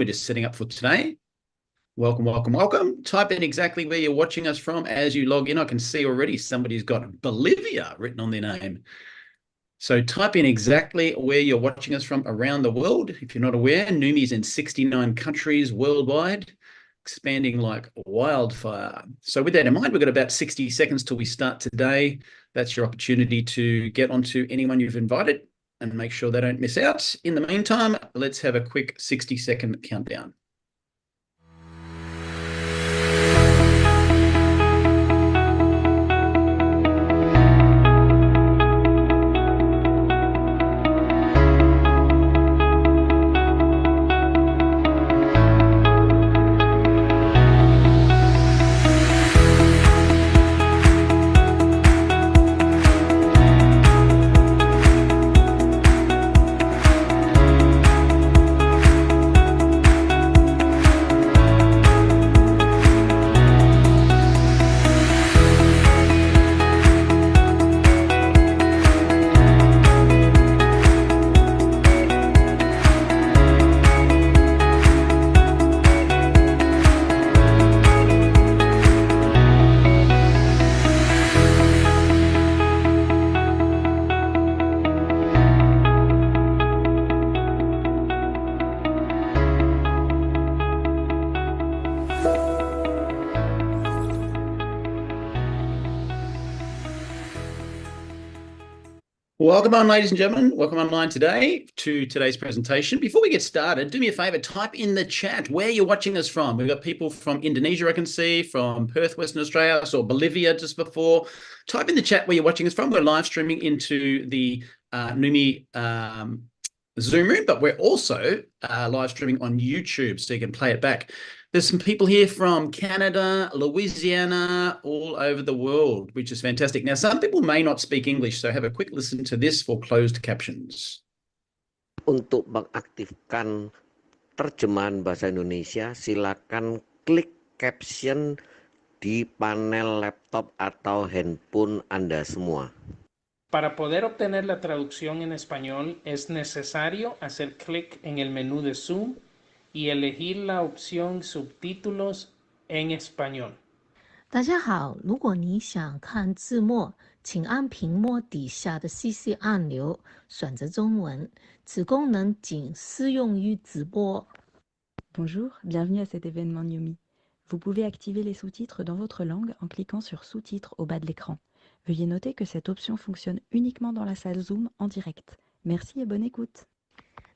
We're just setting up for today. Welcome, welcome, welcome. Type in exactly where you're watching us from as you log in. I can see already somebody's got Bolivia written on their name. So type in exactly where you're watching us from around the world. If you're not aware, Neumi's in 69 countries worldwide, expanding like wildfire. So with that in mind, we've got about 60 seconds till we start today. That's your opportunity to get onto anyone you've invited and make sure they don't miss out. In the meantime, let's have a quick 60-second countdown. Welcome on, ladies and gentlemen. Welcome online today to today's presentation. Before we get started, do me a favor, type in the chat where you're watching us from. We've got people from Indonesia, I can see, from Perth, Western Australia. I saw Bolivia just before. Type in the chat where you're watching us from. We're live streaming into the Neumi Zoom room, but we're also live streaming on YouTube, so you can play it back. There's some people here from Canada, Louisiana, all over the world, which is fantastic. Now, some people may not speak English, so have a quick listen to this for closed captions. Untuk mengaktifkan terjemahan bahasa Indonesia, silakan klik caption di panel laptop atau handphone Anda semua. Para poder obtener la traducción en español, es necesario hacer clic en el menú de Zoom y elegir la opción subtítulos en español. 大家好，如果你想看字幕，请按屏幕底下的 CC 按钮，选择中文。此功能仅适用于直播。Bonjour, bienvenue à cet événement Neumi. Vous pouvez activer les sous-titres dans votre langue en cliquant sur Sous-titres au bas de l'écran. Veuillez noter que cette option fonctionne uniquement dans la salle Zoom en direct. Merci et bonne écoute.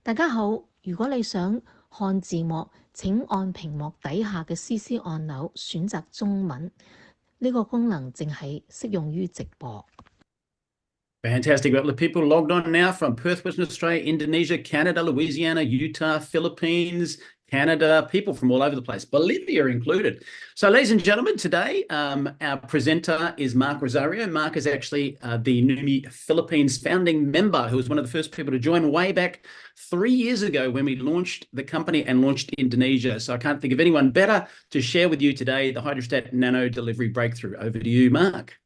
大家好，如果你想看字幕，請按屏幕底下嘅 CC 按鈕選擇中文。呢個功能淨係適用於直播。Fantastic. We've got people logged on now from Perth, Western Australia, Indonesia, Canada, Louisiana, Utah, Philippines, Canada, people from all over the place, Bolivia included. So, ladies and gentlemen, today our presenter is Mark Rosario. Mark is actually the Neumi Philippines founding member, who was one of the first people to join way back 3 years ago when we launched the company and launched Indonesia. So I can't think of anyone better to share with you today the Hydrostat Nano Delivery Breakthrough. Over to you, Mark.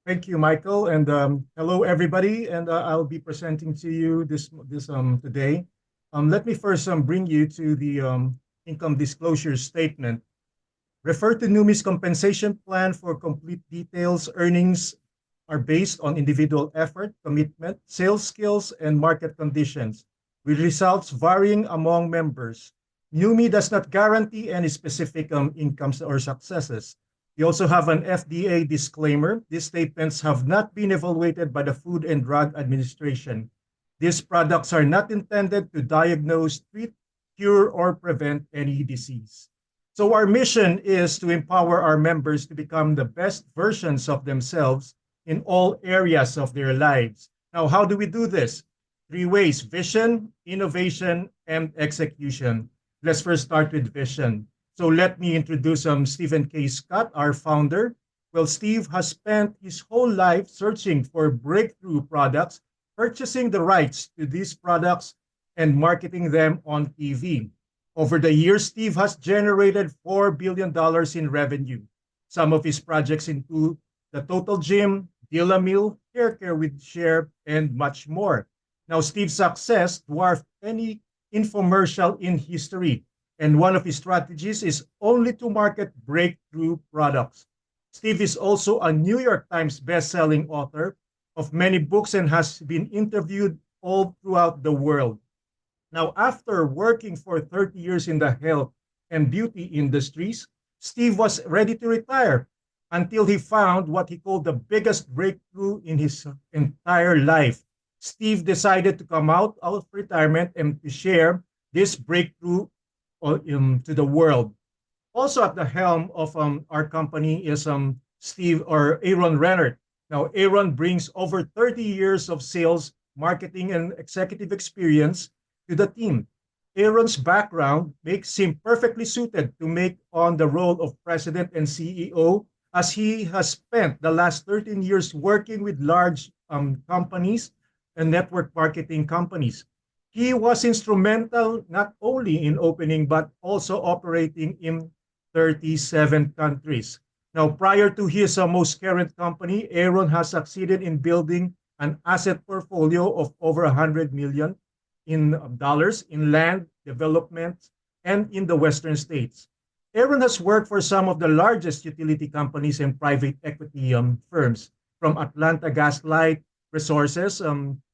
Thank you, Michael, and hello, everybody. And I'll be presenting to you this today. Let me first bring you to the income disclosure statement. Refer to Neumi's compensation plan for complete details. Earnings are based on individual effort, commitment, sales skills, and market conditions, with results varying among members. Neumi does not guarantee any specific incomes or successes. We also have an FDA disclaimer. These statements have not been evaluated by the Food and Drug Administration. These products are not intended to diagnose, treat, cure, or prevent any disease. So our mission is to empower our members to become the best versions of themselves in all areas of their lives. Now, how do we do this? 3 ways: vision, innovation, and execution. Let's first start with vision. So let me introduce Stephen K. Scott, our founder. Well, Steve has spent his whole life searching for breakthrough products, purchasing the rights to these products, and marketing them on TV. Over the years, Steve has generated $4 billion in revenue. Some of his projects include the Total Gym, Deal-A-Meal, Hair Care with Share, and much more. Now, Steve's success dwarfed any infomercial in history, and one of his strategies is only to market breakthrough products. Steve is also a New York Times best-selling author of many books and has been interviewed all throughout the world. Now, after working for 30 years in the health and beauty industries, Steve was ready to retire until he found what he called the biggest breakthrough in his entire life. Steve decided to come out of retirement and to share this breakthrough to the world. Also at the helm of our company is Steve or Aaron Rennert. Now, Aaron brings over 30 years of sales, marketing, and executive experience to the team. Aaron's background makes him perfectly suited to make on the role of president and CEO, as he has spent the last 13 years working with large companies and network marketing companies. He was instrumental not only in opening but also operating in 37 countries. Now, prior to his most current company, Aaron has succeeded in building an asset portfolio of over 100 million in dollars in land development and in the Western states. Aaron has worked for some of the largest utility companies and private equity firms, from Atlanta Gas Light Resources,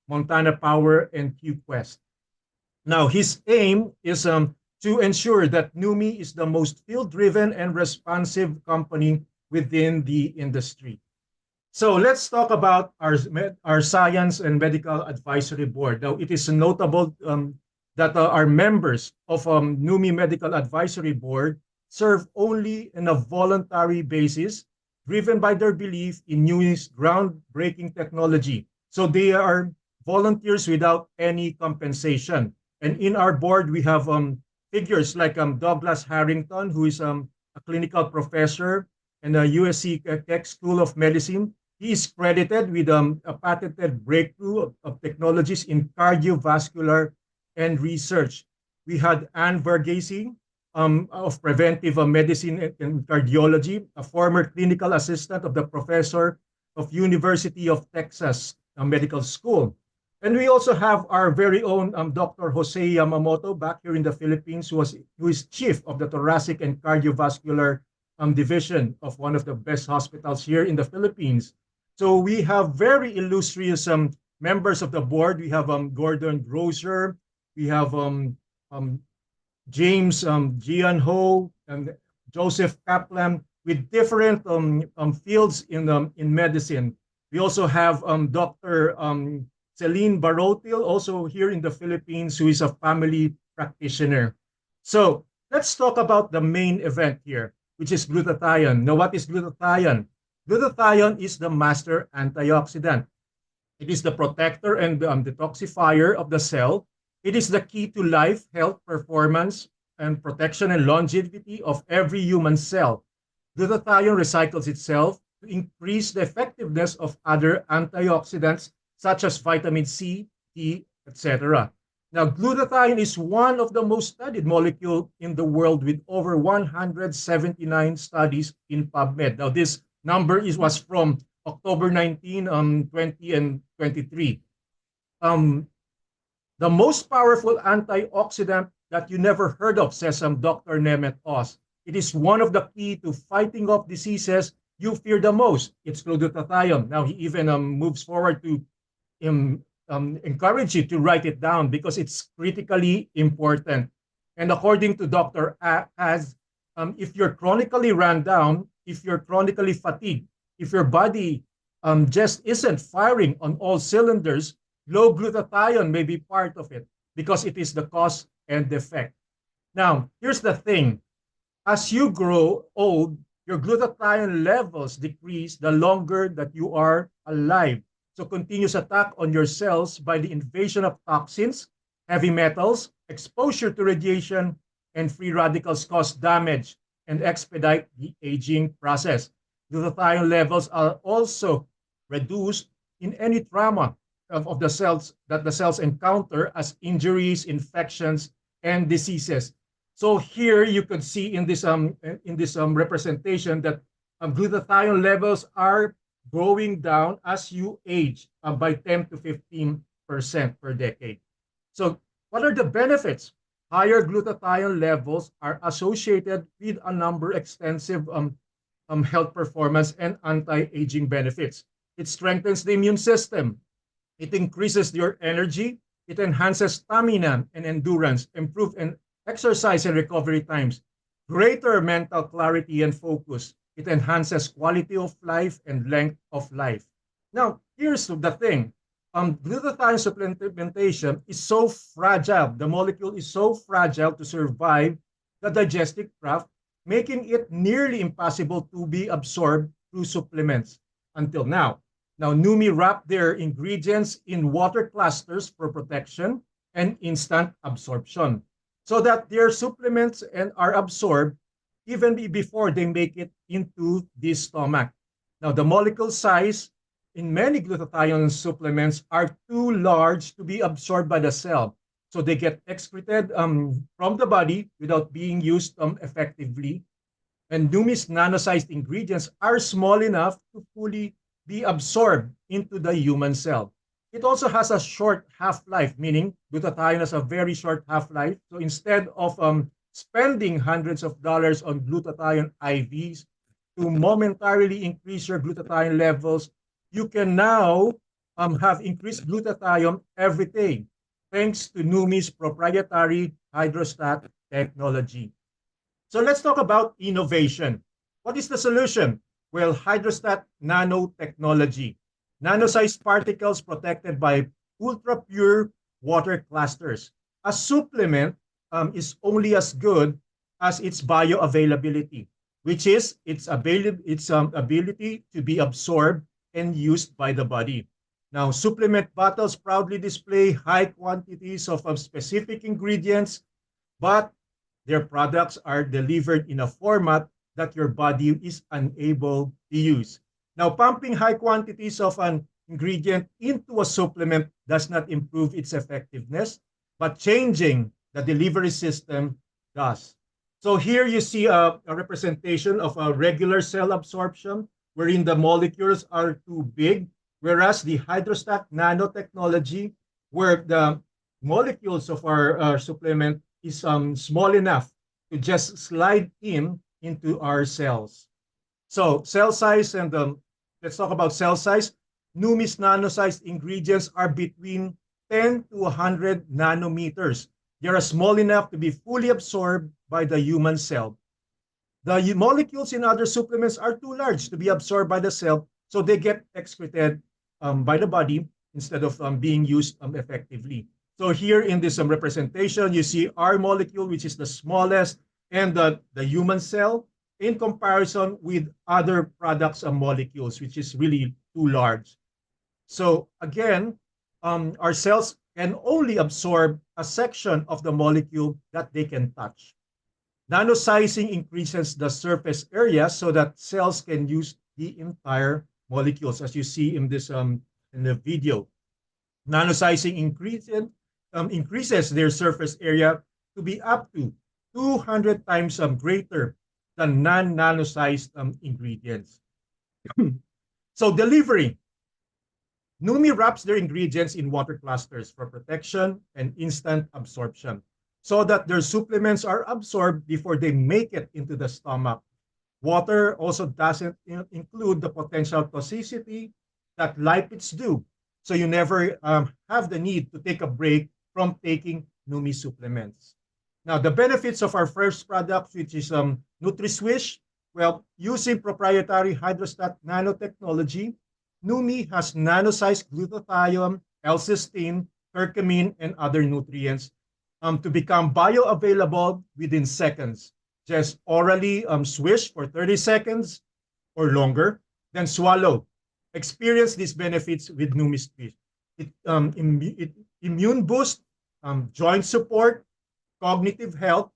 Montana Power, and QQuest. Now, his aim is to ensure that Neumi is the most field-driven and responsive company within the industry. So let's talk about our Science and Medical Advisory Board. Now, it is notable that our members of Neumi Medical Advisory Board serve only on a voluntary basis, driven by their belief in Neumi's groundbreaking technology. So they are volunteers without any compensation. And in our board, we have figures like Douglas Harrington, who is a clinical professor in the USC Keck School of Medicine. He is credited with a patented breakthrough of technologies in cardiovascular and research. We had Anne Verghese of preventive medicine and cardiology, a former clinical assistant of the professor of University of Texas Medical School. And we also have our very own Dr. Jose Yamamoto back here in the Philippines, who is chief of the thoracic and cardiovascular division of one of the best hospitals here in the Philippines. So we have very illustrious members of the board. We have Gordon Grocer, we have James Jian Ho, and Joseph Kaplan, with different fields in medicine. We also have Dr. Celine Barotil, also here in the Philippines, who is a family practitioner. So let's talk about the main event here, which is glutathione. Now, what is glutathione? Glutathione is the master antioxidant. It is the protector and detoxifier of the cell. It is the key to life, health, performance, and protection and longevity of every human cell. Glutathione recycles itself to increase the effectiveness of other antioxidants such as vitamin C, E, etc. Now, glutathione is one of the most studied molecules in the world, with over 179 studies in PubMed. Now, this number was from October 19, 20 and 23. The most powerful antioxidant that you never heard of, says Dr. Nemet Oz. It is one of the key to fighting off diseases you fear the most. It's glutathione. Now, he even moves forward to encourage you to write it down because it's critically important. And according to Dr. Az, if you're chronically run down, if you're chronically fatigued, if your body just isn't firing on all cylinders, low glutathione may be part of it because it is the cause and effect. Now, here's the thing. As you grow old, your glutathione levels decrease the longer that you are alive. So continuous attack on your cells by the invasion of toxins, heavy metals, exposure to radiation, and free radicals cause damage and expedite the aging process. Glutathione levels are also reduced in any trauma of the cells that the cells encounter as injuries, infections, and diseases. So here you could see in this representation that glutathione levels are going down as you age by 10 to 15%. per decade. So what are the benefits? Higher glutathione levels are associated with a number of extensive health performance and anti-aging benefits. It strengthens the immune system. It increases your energy. It enhances stamina and endurance, improve and exercise and recovery times, greater mental clarity and focus. It enhances quality of life and length of life. Now, here's the thing. Glutathione supplementation is so fragile. The molecule is so fragile to survive the digestive tract, making it nearly impossible to be absorbed through supplements until now. Now, Neumi wrap their ingredients in water clusters for protection and instant absorption so that their supplements are absorbed even before they make it into the stomach. Now, the molecule size in many glutathione supplements are too large to be absorbed by the cell. So they get excreted from the body without being used effectively. And Neumi's nano-sized ingredients are small enough to fully be absorbed into the human cell. It also has a short half-life, meaning glutathione has a very short half-life. So instead of spending hundreds of dollars on glutathione IVs to momentarily increase your glutathione levels, you can now have increased glutathione every day, thanks to Neumi's proprietary hydrostat technology. So let's talk about innovation. What is the solution? Well, hydrostat nanotechnology. Nano-sized particles protected by ultra-pure water clusters. A supplement is only as good as its bioavailability, which is its ability to be absorbed and used by the body. Now, supplement bottles proudly display high quantities of specific ingredients, but their products are delivered in a format that your body is unable to use. Now, pumping high quantities of an ingredient into a supplement does not improve its effectiveness, but changing the delivery system does. So here you see a representation of a regular cell absorption wherein the molecules are too big, whereas the hydrostat nanotechnology, where the molecules of our supplement is small enough to just slide into our cells. So cell size and let's talk about cell size. Neumi's nano-sized ingredients are between 10 to 100 nanometers. They are small enough to be fully absorbed by the human cell. The molecules in other supplements are too large to be absorbed by the cell, so they get excreted by the body instead of being used effectively. So here in this representation, you see our molecule, which is the smallest, and the human cell in comparison with other products and molecules, which is really too large. So again, our cells can only absorb a section of the molecule that they can touch. Nano-sizing increases the surface area so that cells can use the entire molecules, as you see in this in the video. Nano-sizing increases their surface area to be up to 200 times greater than non-nano-sized ingredients. So delivery. Neumi wraps their ingredients in water clusters for protection and instant absorption so that their supplements are absorbed before they make it into the stomach. Water also doesn't include the potential toxicity that lipids do. So you never have the need to take a break from taking Neumi supplements. Now, the benefits of our first product, which is NutriSwish, well, using proprietary hydrostat nanotechnology, Neumi has nano-sized glutathione, L-cysteine, curcumin, and other nutrients to become bioavailable within seconds. Just orally swish for 30 seconds or longer, then swallow. Experience these benefits with NutriSwish. It immune boost, joint support, cognitive health,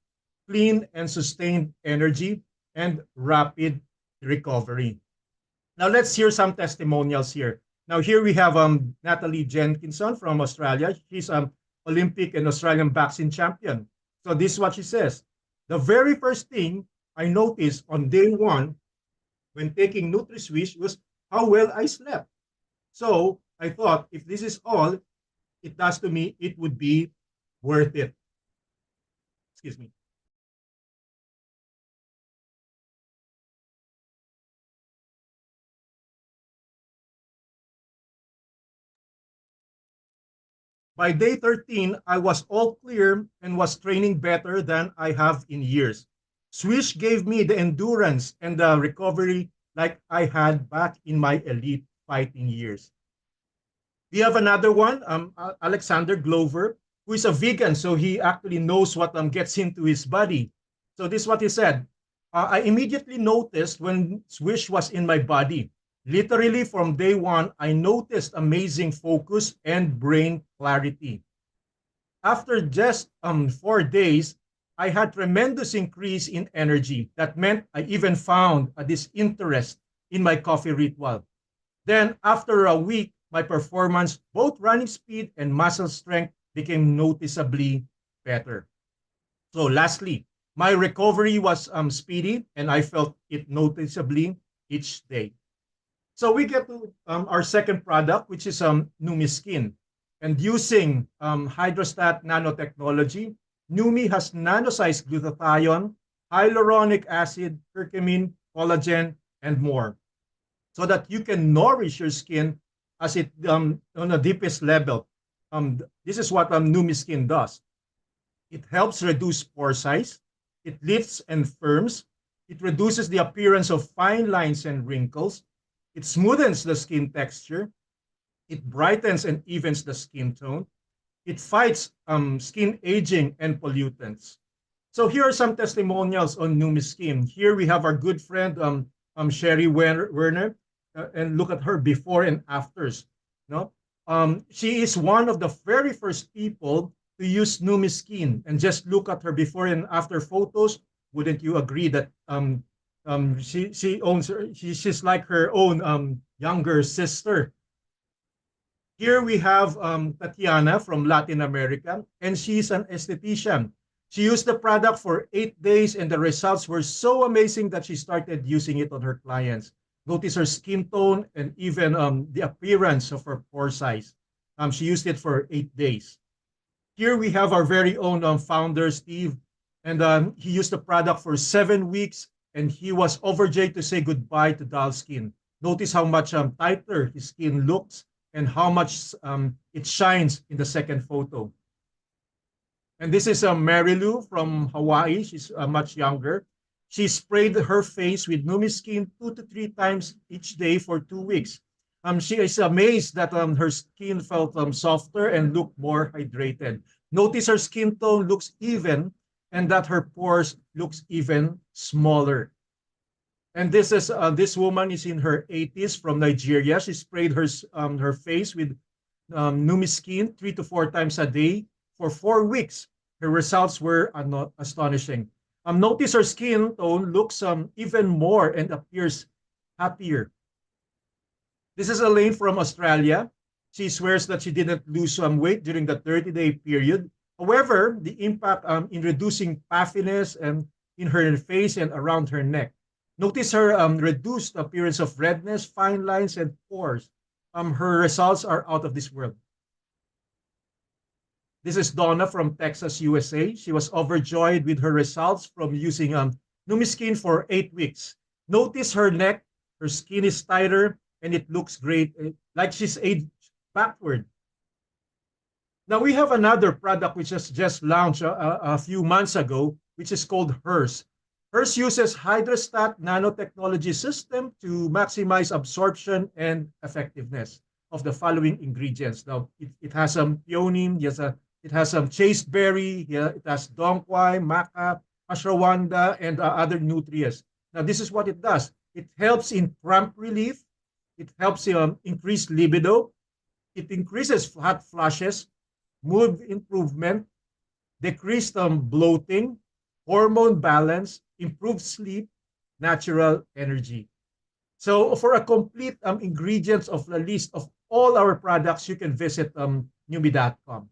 clean and sustained energy, and rapid recovery. Now let's hear some testimonials here. Now here we have Natalie Jenkinson from Australia. She's an Olympic and Australian boxing champion. So this is what she says. The very first thing I noticed on day one when taking NutriSwish was how well I slept. So I thought if this is all it does to me, it would be worth it. Excuse me. By day 13, I was all clear and was training better than I have in years. Swish gave me the endurance and the recovery like I had back in my elite fighting years. We have another one, Alexander Glover, who is a vegan, so he actually knows what gets into his body. So this is what he said. I immediately noticed when Swish was in my body. Literally from day one, I noticed amazing focus and brain clarity. After just 4 days, I had tremendous increase in energy. That meant I even found a disinterest in my coffee ritual. Then after a week, my performance, both running speed and muscle strength, became noticeably better. So lastly, my recovery was speedy and I felt it noticeably each day. So we get to our second product, which is Neumi Skin. And using hydrostat nanotechnology, Neumi has nanosized glutathione, hyaluronic acid, curcumin, collagen, and more, so that you can nourish your skin as it on the deepest level. This is what Neumi Skin does. It helps reduce pore size. It lifts and firms. It reduces the appearance of fine lines and wrinkles. It smoothens the skin texture. It brightens and evens the skin tone. It fights skin aging and pollutants. So here are some testimonials on Neumi Skin. Here we have our good friend Sherry Werner, and look at her before and afters. No, she is one of the very first people to use Neumi Skin, and just look at her before and after photos. Wouldn't you agree that she owns her, she's like her own younger sister? Here we have Tatiana from Latin America, and she's an esthetician. She used the product for 8 days, and the results were so amazing that she started using it on her clients. Notice her skin tone and even the appearance of her pore size. She used it for 8 days. Here we have our very own founder, Steve, and he used the product for 7 weeks, and he was overjoyed to say goodbye to dull skin. Notice how much tighter his skin looks and how much it shines in the second photo. And this is Mary Lou from Hawaii. She's much younger. She sprayed her face with Neumi Skin 2 to 3 times each day for 2 weeks. She is amazed that her skin felt softer and looked more hydrated. Notice her skin tone looks even and that her pores looks even smaller. And this woman is in her 80s from Nigeria. She sprayed her face with Neumi Skin 3 to 4 times a day for 4 weeks. Her results were astonishing. Notice her skin tone looks even more and appears happier. This is Elaine from Australia. She swears that she didn't lose some weight during the 30-day period. However, the impact in reducing puffiness and in her face and around her neck. Notice her reduced appearance of redness, fine lines, and pores. Her results are out of this world. This is Donna from Texas, USA. She was overjoyed with her results from using Neumi Skin for 8 weeks. Notice her neck, her skin is tighter, and it looks great, like she's aged backward. Now we have another product which has just launched a few months ago, which is called HERS. HERS uses hydrostat nanotechnology system to maximize absorption and effectiveness of the following ingredients. Now it has some peonine, it has some chasteberry, it has dongquai, maca, ashwagandha, and other nutrients. Now this is what it does. It helps in cramp relief. It helps increase libido. It increases hot flushes, mood improvement, decreased bloating, hormone balance, improved sleep, natural energy. So for a complete ingredients of the list of all our products, you can visit neumi.com.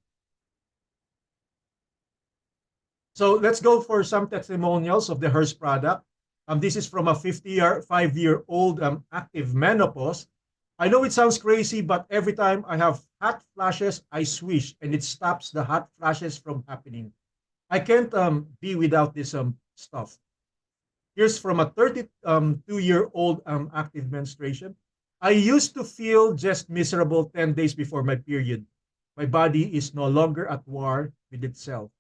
So let's go for some testimonials of the HERS product. This is from a 55-year-old active menopause. I know it sounds crazy, but every time I have hot flashes, I swish, and it stops the hot flashes from happening. I can't be without this stuff. Here's from a 32-year-old active menstruation. I used to feel just miserable 10 days before my period. My body is no longer at war with itself.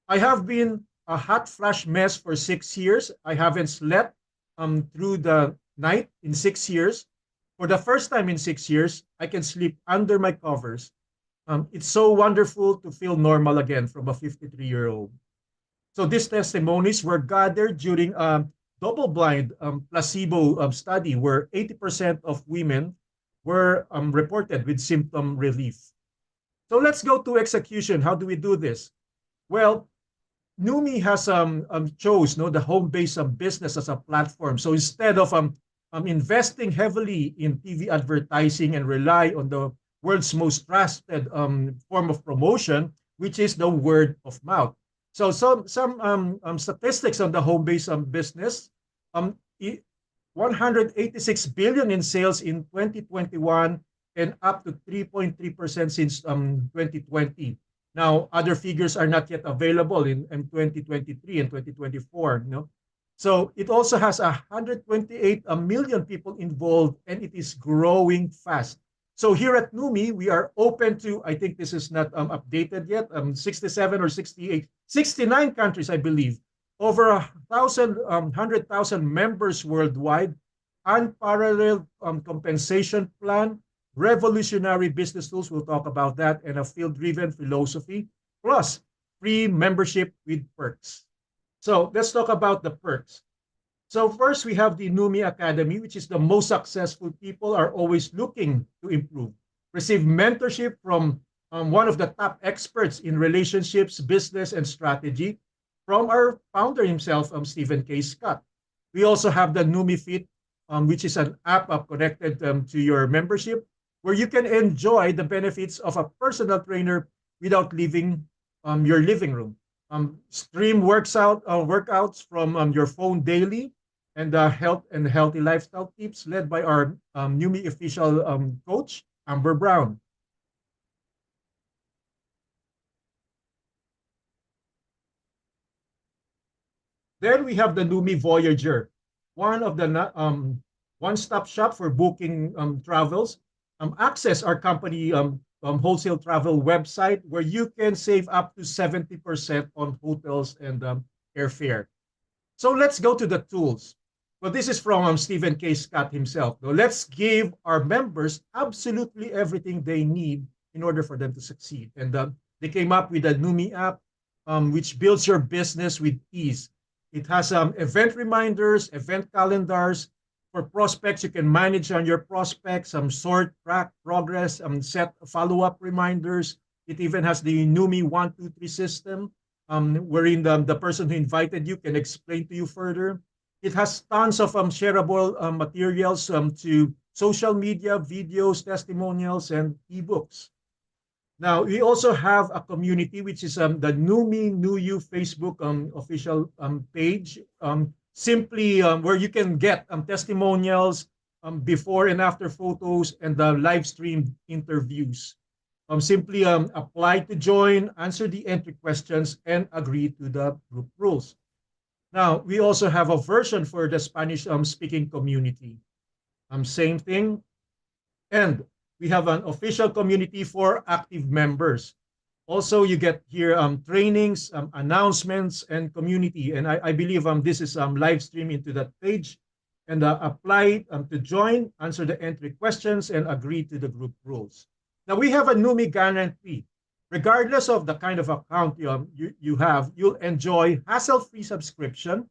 I have been a hot flash mess for 6 years. I haven't slept through the night in 6 years. For the first time in 6 years, I can sleep under my covers. It's so wonderful to feel normal again from a 53-year-old. So these testimonies were gathered during a double-blind placebo study where 80% of women were reported with symptom relief. So let's go to execution. How do we do this? Well, Neumi has chose the home-based business as a platform. So instead of investing heavily in TV advertising and rely on the world's most trusted form of promotion, which is the word of mouth. So some statistics on the home-based business, 186 billion in sales in 2021 and up to 3.3% since 2020. Now, other figures are not yet available in 2023 and 2024. So it also has 128 million people involved, and it is growing fast. So here at Neumi, we are open to, I think this is not updated yet, 67 or 68, 69 countries, I believe, over 100,000 members worldwide, unparalleled compensation plan, revolutionary business tools, we'll talk about that, and a field-driven philosophy, plus free membership with perks. So let's talk about the perks. So first, we have the Neumi Academy, which is the most successful people are always looking to improve. Receive mentorship from one of the top experts in relationships, business, and strategy from our founder himself, Stephen K. Scott. We also have the Neumi Fit, which is an app connected to your membership, where you can enjoy the benefits of a personal trainer without leaving your living room. Stream workouts from your phone daily, and health and healthy lifestyle tips led by our Neumi official coach, Amber Brown. Then we have the Neumi Voyager, one of the one-stop shop for booking travels. Access our company wholesale travel website where you can save up to 70% on hotels and airfare. So let's go to the tools. Well, this is from Stephen K. Scott himself. Now, let's give our members absolutely everything they need in order for them to succeed. And they came up with a Neumi app, which builds your business with ease. It has event reminders, event calendars. For prospects, you can manage on your prospects, sort, track progress, set follow-up reminders. It even has the Neumi 1, 2, 3 system, wherein the person who invited you can explain to you further. It has tons of shareable materials to social media, videos, testimonials, and ebooks. Now, we also have a community, which is the Neumi New You Facebook official page, simply where you can get testimonials, before and after photos, and the live stream interviews. Simply apply to join, answer the entry questions, and agree to the group rules. Now, we also have a version for the Spanish speaking community. Same thing. And we have an official community for active members. Also, you get here trainings, announcements, and community. And I believe this is live stream into that page. And apply to join, answer the entry questions, and agree to the group rules. Now, we have a Neumi guarantee. Regardless of the kind of account you have, you'll enjoy hassle-free subscription.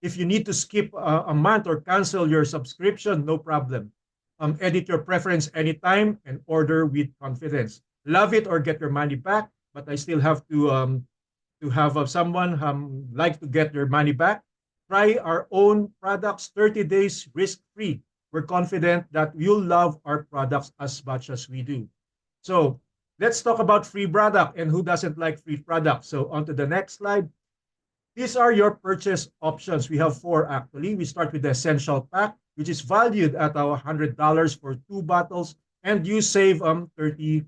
If you need to skip a month or cancel your subscription, no problem. Edit your preference anytime and order with confidence. Love it or get your money back, but I still have to have someone like to get their money back. Try our own products 30 days risk-free. We're confident that you'll love our products as much as we do. So let's talk about free product and who doesn't like free product. So on to the next slide. These are your purchase options. We have 4 actually. We start with the Essential Pack, which is valued at $100 for 2 bottles and you save $30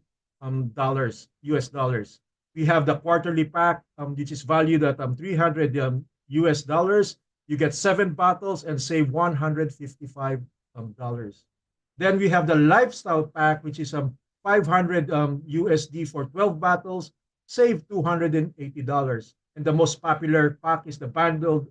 US dollars. We have the quarterly pack, which is valued at 300 US dollars. You get 7 bottles and save $155 dollars. Then we have the lifestyle pack, which is 500 USD for 12 bottles, save $280. And the most popular pack is the bundled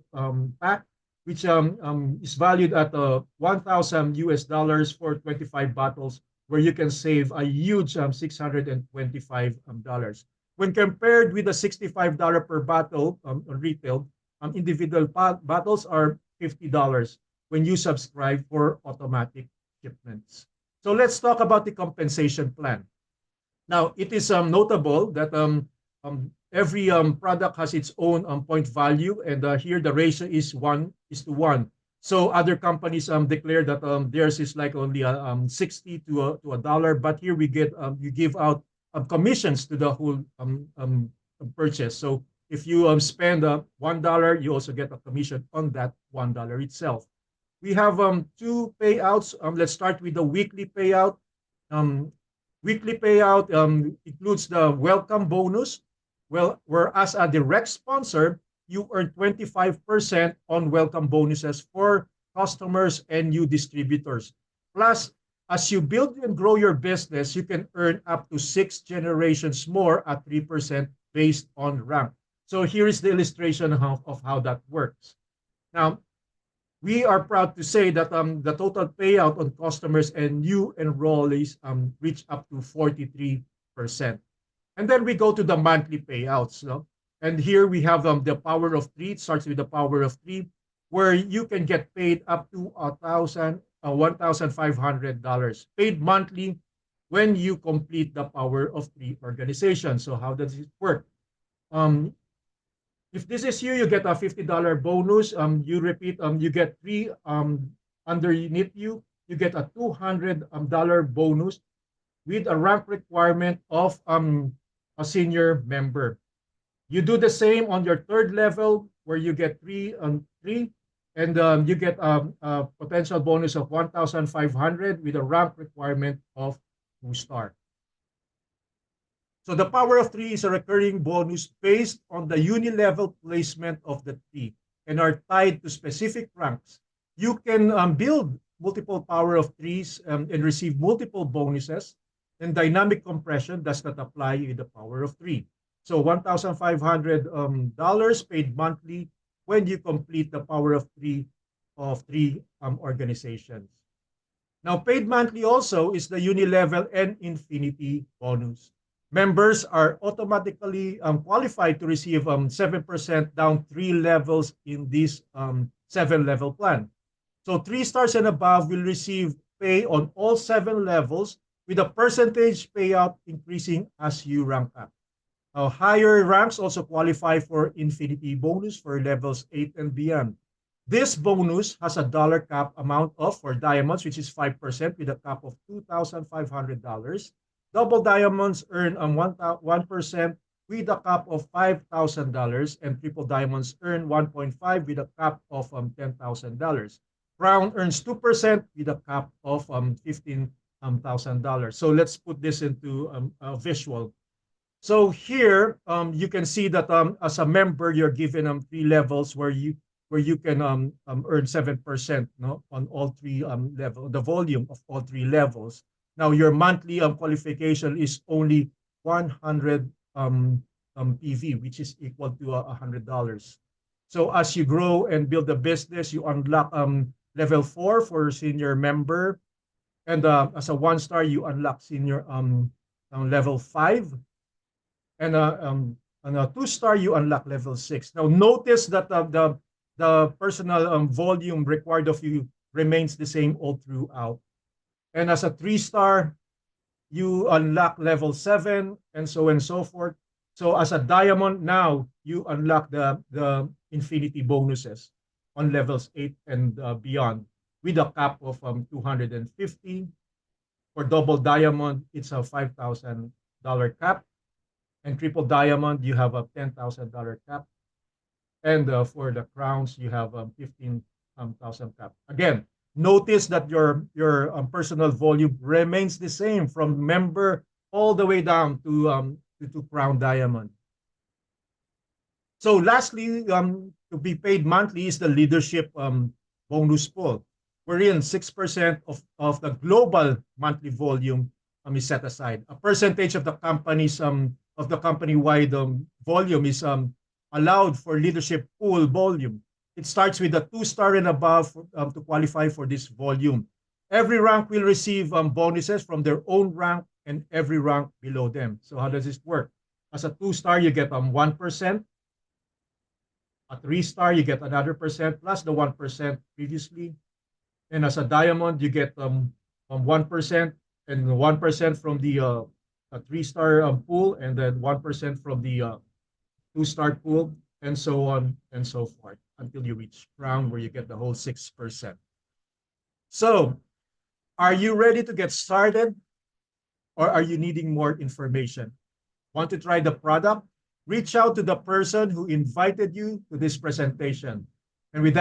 pack, which is valued at 1,000 US dollars for 25 bottles, where you can save a huge $625. When compared with the $65 per bottle on retail, individual bottles are $50 when you subscribe for automatic shipments. So let's talk about the compensation plan. Now, it is notable that every product has its own point value, and here the ratio is 1:1. So other companies declare that theirs is like only 60 to a dollar, but here we get you give out commissions to the whole purchase. So if you spend $1, you also get a commission on that $1 itself. We have two payouts. Let's start with the weekly payout. Um, Weekly payout includes the welcome bonus. Well, whereas a direct sponsor, you earn 25% on welcome bonuses for customers and new distributors. Plus, as you build and grow your business, you can earn up to 6 generations more at 3% based on rank. So here is the illustration of how that works. Now, we are proud to say that the total payout on customers and new enrollees reach up to 43%. And then we go to the monthly payouts. No? And here we have the power of three. It starts with the power of three, where you can get paid up to $1,500 paid monthly when you complete the power of three organization. So how does it work? If this is you, you get a $50 bonus. You repeat, you get three underneath you. You get a $200 bonus with a rank requirement of a senior member. You do the same on your third level, where you get three, and you get a potential bonus of 1,500 with a rank requirement of 2-star. So the power of three is a recurring bonus based on the uni-level placement of the three and are tied to specific ranks. You can build multiple power of threes and receive multiple bonuses, and dynamic compression does not apply with the power of three. So $1,500 paid monthly when you complete the power of three organizations. Now, paid monthly also is the uni-level and infinity bonus. Members are automatically qualified to receive 7% down 3 levels in this 7-level plan. So 3 stars and above will receive pay on all 7 levels, with a percentage payout increasing as you rank up. Higher ranks also qualify for infinity bonus for levels 8 and beyond. This bonus has a dollar cap amount of, for diamonds, which is 5% with a cap of $2,500. Double diamonds earn 1% with a cap of $5,000, and triple diamonds earn 1.5 with a cap of $10,000. Crown earns 2% with a cap of $15,000. So let's put this into a visual. So here you can see that as a member, you're given 3 levels where you can earn 7%, no, on all 3 levels, the volume of all 3 levels. Now, your monthly qualification is only 100 PV, which is equal to $100. So as you grow and build the business, you unlock level 4 for senior member. And as a 1-star, you unlock senior level 5. And on a 2-star, you unlock level 6. Now, notice that the personal volume required of you remains the same all throughout. And as a 3-star, you unlock level 7 and so on and so forth. So as a diamond now, you unlock the infinity bonuses on levels 8 and beyond with a cap of 250. For double diamond, it's a $5,000 cap. And triple diamond, you have a $10,000 cap. And for the crowns, you have 15,000 cap. Again, Notice that your personal volume remains the same from member all the way down to crown diamond. So lastly, to be paid monthly is the leadership bonus pool, wherein 6% of the global monthly volume is set aside. A percentage of the company-wide volume is allowed for leadership pool volume. It starts with a 2-star and above to qualify for this volume. Every rank will receive bonuses from their own rank and every rank below them. So how does this work? As a 2-star, you get 1%. A 3-star, you get another percent plus the 1% previously. And as a diamond, you get 1% and 1% from the a 3-star pool, and then 1% from the 2-star pool, and so on and so forth until you reach crown where you get the whole 6%. So, are you ready to get started, or are you needing more information? Want to try the product? Reach out to the person who invited you to this presentation. And with that,